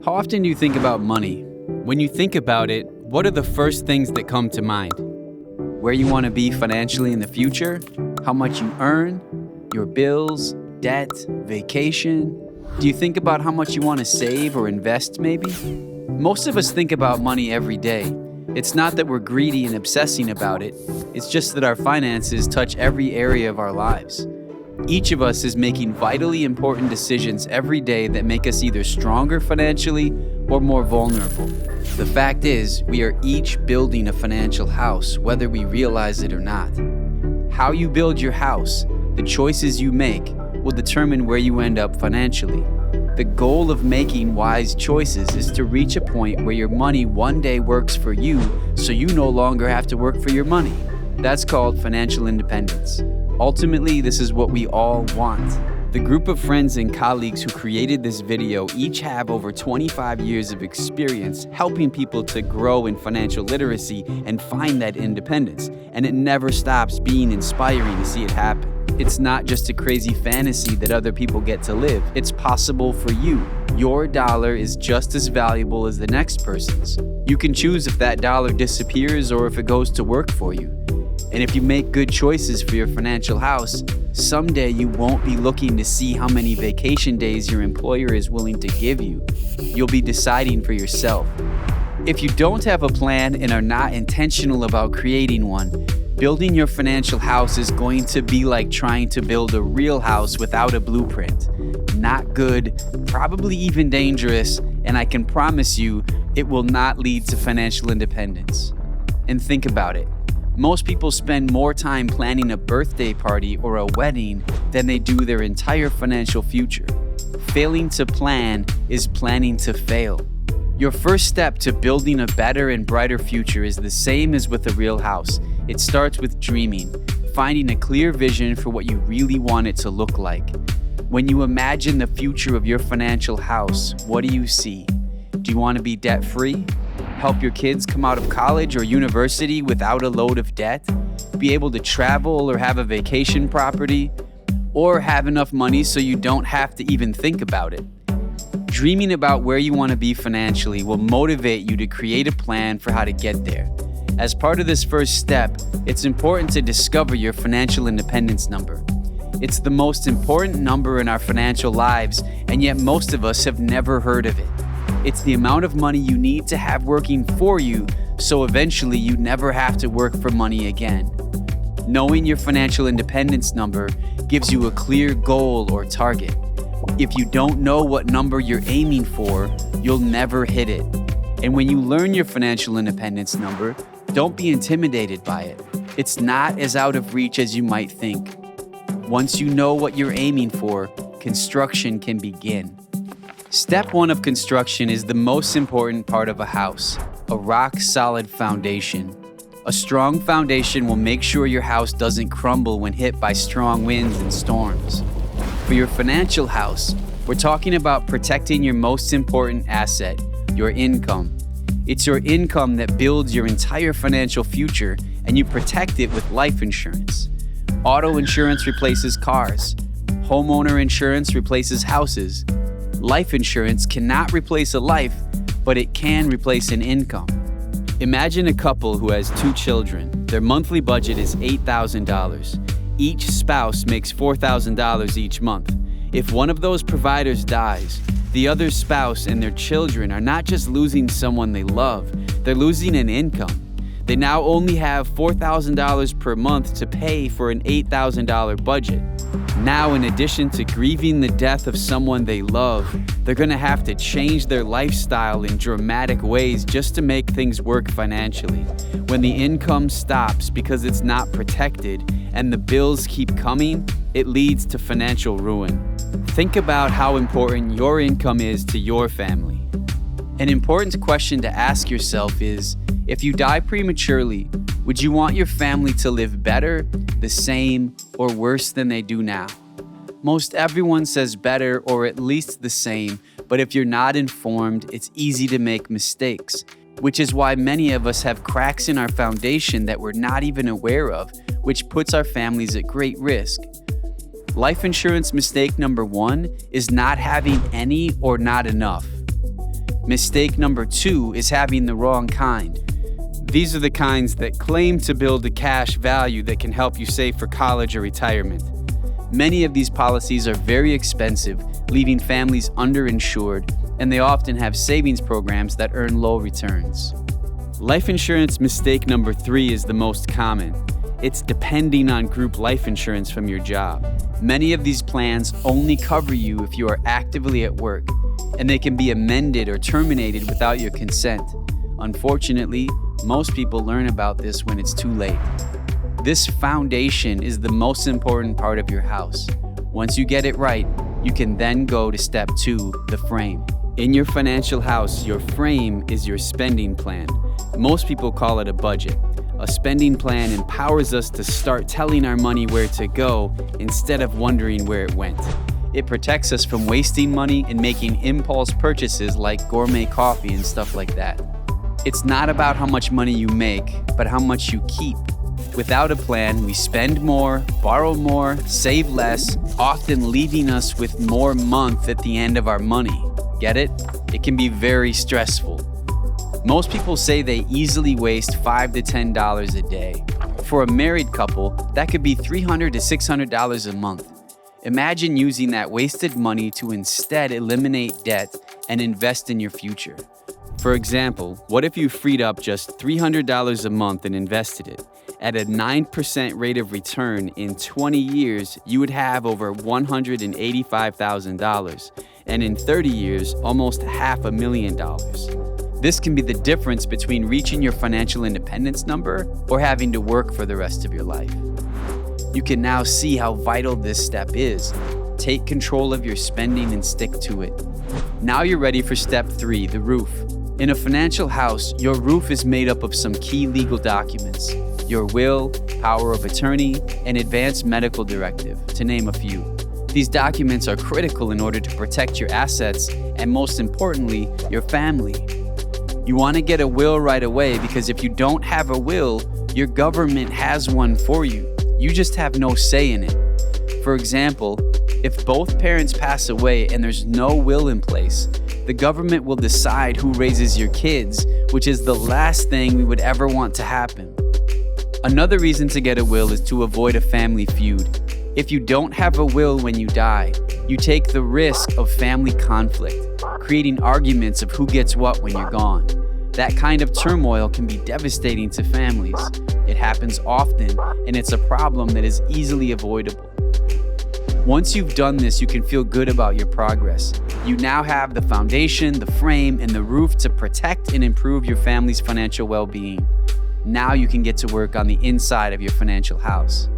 How often do you think about money? When you think about it, what are the first things that come to mind? Where you want to be financially in the future? How much you earn? Your bills? Debt? Vacation? Do you think about how much you want to save or invest maybe? Most of us think about money every day. It's not that we're greedy and obsessing about it. It's just that our finances touch every area of our lives. Each of us is making vitally important decisions every day that make us either stronger financially or more vulnerable. The fact is, we are each building a financial house, whether we realize it or not. How you build your house, the choices you make, will determine where you end up financially. The goal of making wise choices is to reach a point where your money one day works for you, so you no longer have to work for your money. That's called financial independence. Ultimately, this is what we all want. The group of friends and colleagues who created this video each have over 25 years of experience helping people to grow in financial literacy and find that independence, and it never stops being inspiring to see it happen. It's not just a crazy fantasy that other people get to live. It's possible for you. Your dollar is just as valuable as the next person's. You can choose if that dollar disappears or if it goes to work for you. And if you make good choices for your financial house, someday you won't be looking to see how many vacation days your employer is willing to give you. You'll be deciding for yourself. If you don't have a plan and are not intentional about creating one, building your financial house is going to be like trying to build a real house without a blueprint. Not good, probably even dangerous, and I can promise you it will not lead to financial independence. And think about it. Most people spend more time planning a birthday party or a wedding than they do their entire financial future. Failing to plan is planning to fail. Your first step to building a better and brighter future is the same as with a real house. It starts with dreaming, finding a clear vision for what you really want it to look like. When you imagine the future of your financial house, what do you see? Do you want to be debt-free? Help your kids come out of college or university without a load of debt? Be able to travel or have a vacation property? Or have enough money so you don't have to even think about it? Dreaming about where you want to be financially will motivate you to create a plan for how to get there. As part of this first step, it's important to discover your financial independence number. It's the most important number in our financial lives, and yet most of us have never heard of it. It's the amount of money you need to have working for you, so eventually you never have to work for money again. Knowing your financial independence number gives you a clear goal or target. If you don't know what number you're aiming for, you'll never hit it. And when you learn your financial independence number, don't be intimidated by it. It's not as out of reach as you might think. Once you know what you're aiming for, construction can begin. Step 1 of construction is the most important part of a house, a rock-solid foundation. A strong foundation will make sure your house doesn't crumble when hit by strong winds and storms. For your financial house, we're talking about protecting your most important asset, your income. It's your income that builds your entire financial future, and you protect it with life insurance. Auto insurance replaces cars. Homeowner insurance replaces houses. Life insurance cannot replace a life, but it can replace an income. Imagine a couple who has 2 children. Their monthly budget is $8,000. Each spouse makes $4,000 each month. If one of those providers dies, the other spouse and their children are not just losing someone they love, they're losing an income. They now only have $4,000 per month to pay for an $8,000 budget. Now, in addition to grieving the death of someone they love, they're going to have to change their lifestyle in dramatic ways just to make things work financially. When the income stops because it's not protected and the bills keep coming, it leads to financial ruin. Think about how important your income is to your family. An important question to ask yourself is, if you die prematurely, would you want your family to live better, the same, or worse than they do now? Most everyone says better or at least the same, but if you're not informed, it's easy to make mistakes, which is why many of us have cracks in our foundation that we're not even aware of, which puts our families at great risk. Life insurance mistake number 1 is not having any or not enough. Mistake number 2 is having the wrong kind. These are the kinds that claim to build a cash value that can help you save for college or retirement. Many of these policies are very expensive, leaving families underinsured, and they often have savings programs that earn low returns. Life insurance mistake number 3 is the most common. It's depending on group life insurance from your job. Many of these plans only cover you if you are actively at work, and they can be amended or terminated without your consent. Unfortunately, most people learn about this when it's too late. This foundation is the most important part of your house. Once you get it right, you can then go to step 2, the frame. In your financial house, your frame is your spending plan. Most people call it a budget. A spending plan empowers us to start telling our money where to go instead of wondering where it went. It protects us from wasting money and making impulse purchases like gourmet coffee and stuff like that. It's not about how much money you make, but how much you keep. Without a plan, we spend more, borrow more, save less, often leaving us with more month at the end of our money. Get it? It can be very stressful. Most people say they easily waste $5 to $10 a day. For a married couple, that could be $300 to $600 a month. Imagine using that wasted money to instead eliminate debt and invest in your future. For example, what if you freed up just $300 a month and invested it? At a 9% rate of return in 20 years, you would have over $185,000, and in 30 years, almost $500,000. This can be the difference between reaching your financial independence number or having to work for the rest of your life. You can now see how vital this step is. Take control of your spending and stick to it. Now you're ready for step 3, the roof. In a financial house, your roof is made up of some key legal documents: your will, power of attorney, and advance medical directive, to name a few. These documents are critical in order to protect your assets and, most importantly, your family. You want to get a will right away because if you don't have a will, your government has one for you. You just have no say in it. For example, if both parents pass away and there's no will in place, the government will decide who raises your kids, which is the last thing we would ever want to happen. Another reason to get a will is to avoid a family feud. If you don't have a will when you die, you take the risk of family conflict, creating arguments of who gets what when you're gone. That kind of turmoil can be devastating to families. It happens often, and it's a problem that is easily avoidable. Once you've done this, you can feel good about your progress. You now have the foundation, the frame, and the roof to protect and improve your family's financial well-being. Now you can get to work on the inside of your financial house.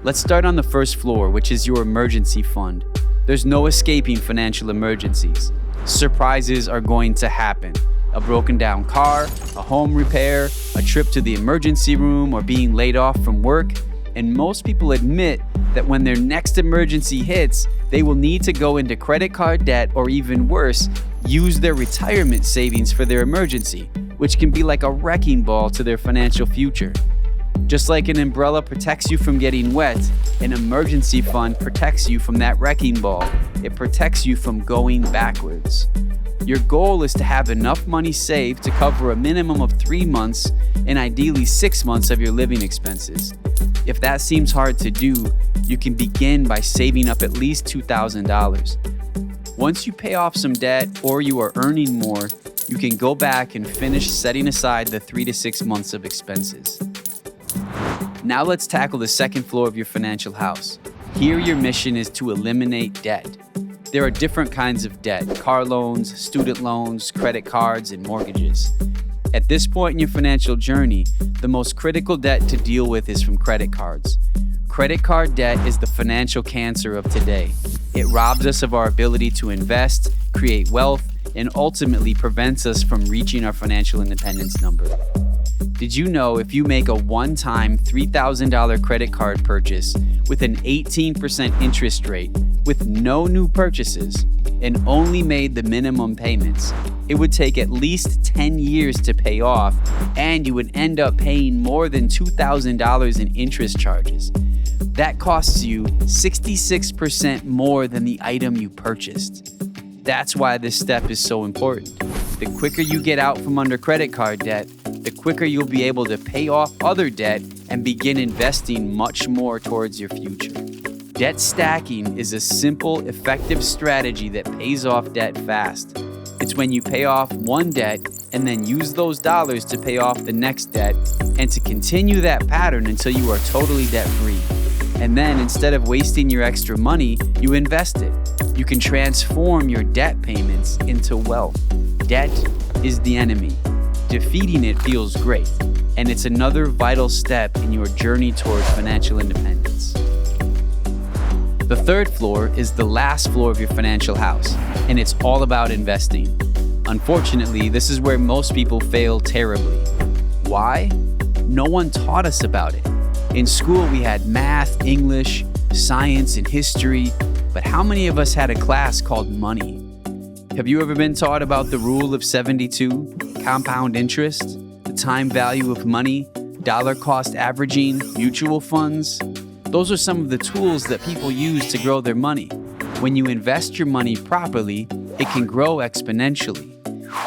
Let's start on the first floor, which is your emergency fund. There's no escaping financial emergencies. Surprises are going to happen. A broken down car, a home repair, a trip to the emergency room, or being laid off from work. And most people admit that when their next emergency hits, they will need to go into credit card debt or even worse, use their retirement savings for their emergency, which can be like a wrecking ball to their financial future. Just like an umbrella protects you from getting wet, an emergency fund protects you from that wrecking ball. It protects you from going backwards. Your goal is to have enough money saved to cover a minimum of 3 months and ideally 6 months of your living expenses. If that seems hard to do, you can begin by saving up at least $2,000. Once you pay off some debt or you are earning more, you can go back and finish setting aside the 3 to 6 months of expenses. Now let's tackle the second floor of your financial house. Here your mission is to eliminate debt. There are different kinds of debt: car loans, student loans, credit cards, and mortgages. At this point in your financial journey, the most critical debt to deal with is from credit cards. Credit card debt is the financial cancer of today. It robs us of our ability to invest, create wealth, and ultimately prevents us from reaching our financial independence number. Did you know if you make a one-time $3,000 credit card purchase with an 18% interest rate with no new purchases and only made the minimum payments, it would take at least 10 years to pay off, and you would end up paying more than $2,000 in interest charges? That costs you 66% more than the item you purchased. That's why this step is so important. The quicker you get out from under credit card debt, the quicker you'll be able to pay off other debt and begin investing much more towards your future. Debt stacking is a simple, effective strategy that pays off debt fast. It's when you pay off one debt and then use those dollars to pay off the next debt and to continue that pattern until you are totally debt-free. And then instead of wasting your extra money, you invest it. You can transform your debt payments into wealth. Debt is the enemy. Defeating it feels great, and it's another vital step in your journey towards financial independence. The third floor is the last floor of your financial house, and it's all about investing. Unfortunately, this is where most people fail terribly. Why? No one taught us about it. In school, we had math, English, science, and history, but how many of us had a class called money? Have you ever been taught about the rule of 72, compound interest, the time value of money, dollar cost averaging, mutual funds? Those are some of the tools that people use to grow their money. When you invest your money properly, it can grow exponentially.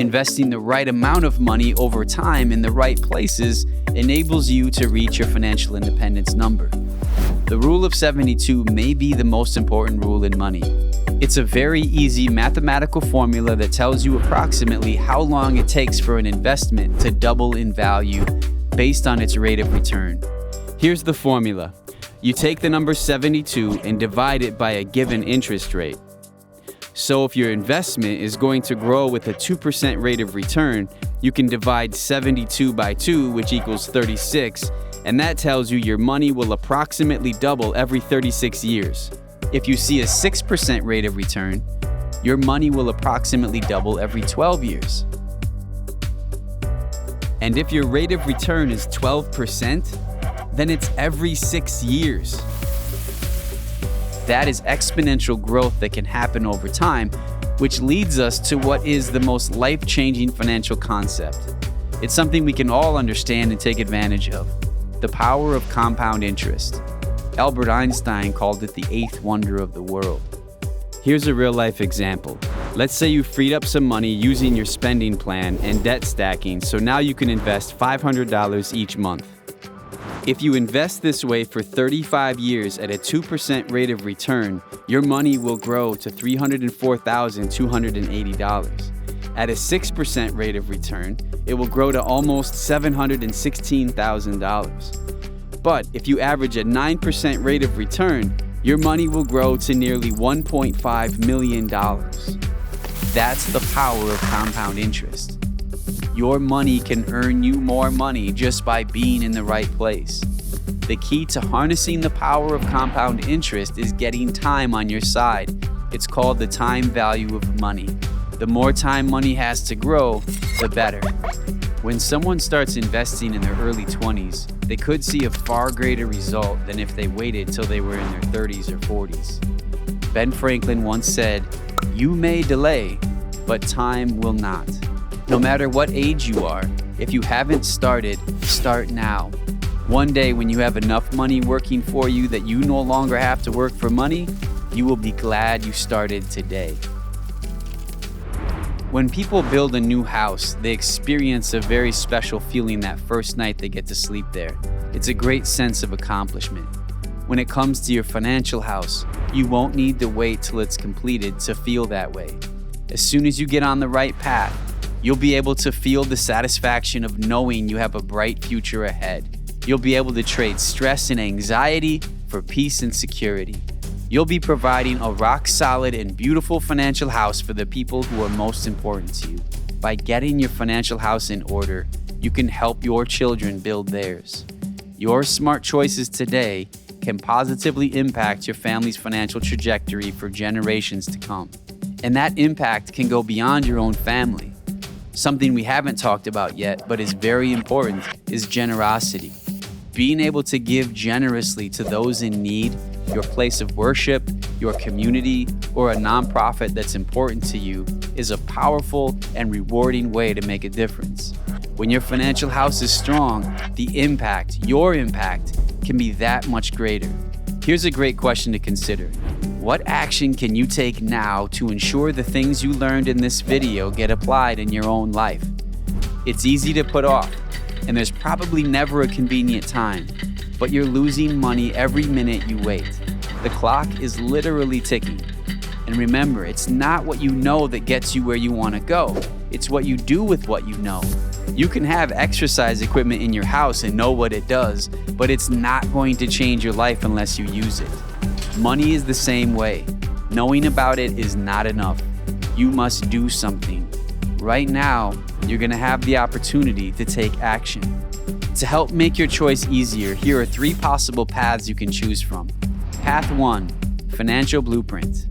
Investing the right amount of money over time in the right places enables you to reach your financial independence number. The rule of 72 may be the most important rule in money. It's a very easy mathematical formula that tells you approximately how long it takes for an investment to double in value based on its rate of return. Here's the formula. You take the number 72 and divide it by a given interest rate. So if your investment is going to grow with a 2% rate of return, you can divide 72 by 2, which equals 36, and that tells you your money will approximately double every 36 years. If you see a 6% rate of return, your money will approximately double every 12 years. And if your rate of return is 12%, then it's every 6 years. That is exponential growth that can happen over time, which leads us to what is the most life-changing financial concept. It's something we can all understand and take advantage of: the power of compound interest. Albert Einstein called it the eighth wonder of the world. Here's a real-life example. Let's say you freed up some money using your spending plan and debt stacking, so now you can invest $500 each month. If you invest this way for 35 years at a 2% rate of return, your money will grow to $304,280. At a 6% rate of return, it will grow to almost $716,000. But if you average a 9% rate of return, your money will grow to nearly $1.5 million. That's the power of compound interest. Your money can earn you more money just by being in the right place. The key to harnessing the power of compound interest is getting time on your side. It's called the time value of money. The more time money has to grow, the better. When someone starts investing in their early 20s, they could see a far greater result than if they waited till they were in their 30s or 40s. Ben Franklin once said, "You may delay, but time will not." No matter what age you are, if you haven't started, start now. One day when you have enough money working for you that you no longer have to work for money, you will be glad you started today. When people build a new house, they experience a very special feeling that first night they get to sleep there. It's a great sense of accomplishment. When it comes to your financial house, you won't need to wait till it's completed to feel that way. As soon as you get on the right path, you'll be able to feel the satisfaction of knowing you have a bright future ahead. You'll be able to trade stress and anxiety for peace and security. You'll be providing a rock-solid and beautiful financial house for the people who are most important to you. By getting your financial house in order, you can help your children build theirs. Your smart choices today can positively impact your family's financial trajectory for generations to come. And that impact can go beyond your own family. Something we haven't talked about yet, but is very important, is generosity. Being able to give generously to those in need, your place of worship, your community, or a nonprofit that's important to you is a powerful and rewarding way to make a difference. When your financial house is strong, your impact, can be that much greater. Here's a great question to consider. What action can you take now to ensure the things you learned in this video get applied in your own life? It's easy to put off, and there's probably never a convenient time, but you're losing money every minute you wait. The clock is literally ticking. And remember, it's not what you know that gets you where you want to go. It's what you do with what you know. You can have exercise equipment in your house and know what it does, but it's not going to change your life unless you use it. Money is the same way. Knowing about it is not enough. You must do something. Right now, you're going to have the opportunity to take action. To help make your choice easier, here are 3 possible paths you can choose from. Path 1, financial blueprint.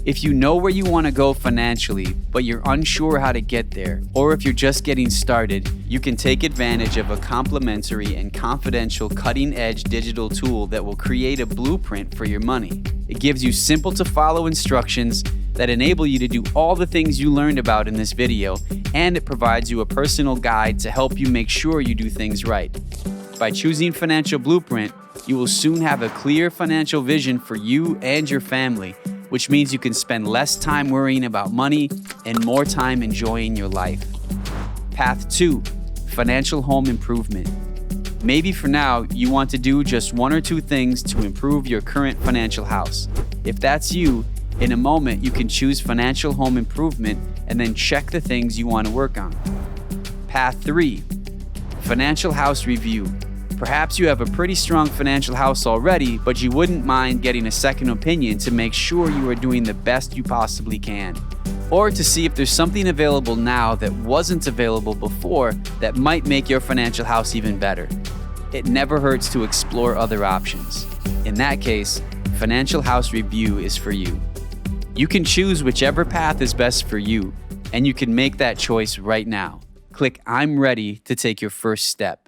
If you know where you want to go financially, but you're unsure how to get there, or if you're just getting started, you can take advantage of a complimentary and confidential cutting-edge digital tool that will create a blueprint for your money. It gives you simple to follow instructions that enable you to do all the things you learned about in this video, and it provides you a personal guide to help you make sure you do things right. By choosing Financial Blueprint, you will soon have a clear financial vision for you and your family, which means you can spend less time worrying about money and more time enjoying your life. Path 2, financial home improvement. Maybe for now, you want to do just 1 or 2 things to improve your current financial house. If that's you, in a moment you can choose financial home improvement and then check the things you want to work on. Path 3, financial house review. Perhaps you have a pretty strong financial house already, but you wouldn't mind getting a second opinion to make sure you are doing the best you possibly can. Or to see if there's something available now that wasn't available before that might make your financial house even better. It never hurts to explore other options. In that case, financial house review is for you. You can choose whichever path is best for you, and you can make that choice right now. Click I'm ready to take your first step.